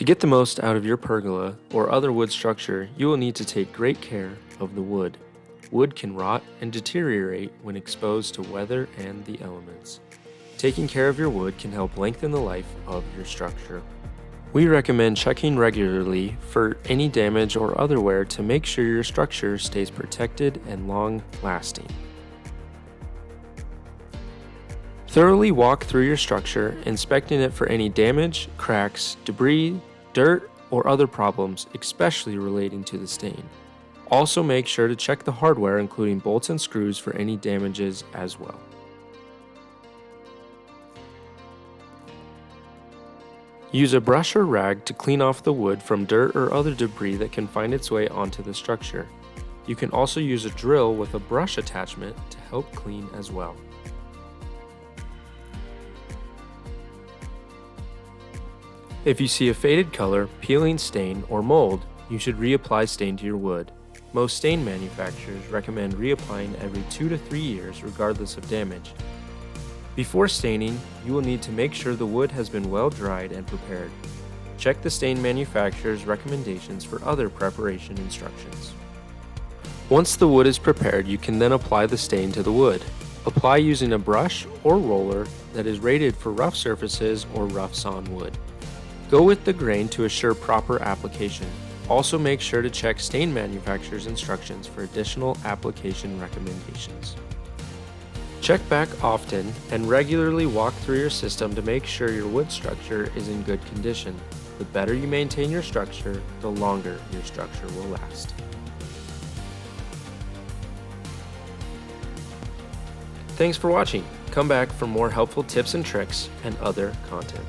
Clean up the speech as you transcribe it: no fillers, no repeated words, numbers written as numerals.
To get the most out of your pergola or other wood structure, you will need to take great care of the wood. Wood can rot and deteriorate when exposed to weather and the elements. Taking care of your wood can help lengthen the life of your structure. We recommend checking regularly for any damage or other wear to make sure your structure stays protected and long-lasting. Thoroughly walk through your structure, inspecting it for any damage, cracks, debris, dirt, or other problems, especially relating to the stain. Also make sure to check the hardware, including bolts and screws, for any damages as well. Use a brush or rag to clean off the wood from dirt or other debris that can find its way onto the structure. You can also use a drill with a brush attachment to help clean as well. If you see a faded color, peeling stain, or mold, you should reapply stain to your wood. Most stain manufacturers recommend reapplying every 2 to 3 years regardless of damage. Before staining, you will need to make sure the wood has been well dried and prepared. Check the stain manufacturer's recommendations for other preparation instructions. Once the wood is prepared, you can then apply the stain to the wood. Apply using a brush or roller that is rated for rough surfaces or rough sawn wood. Go with the grain to assure proper application. Also make sure to check stain manufacturer's instructions for additional application recommendations. Check back often and regularly walk through your system to make sure your wood structure is in good condition. The better you maintain your structure, the longer your structure will last. Thanks for watching. Come back for more helpful tips and tricks and other content.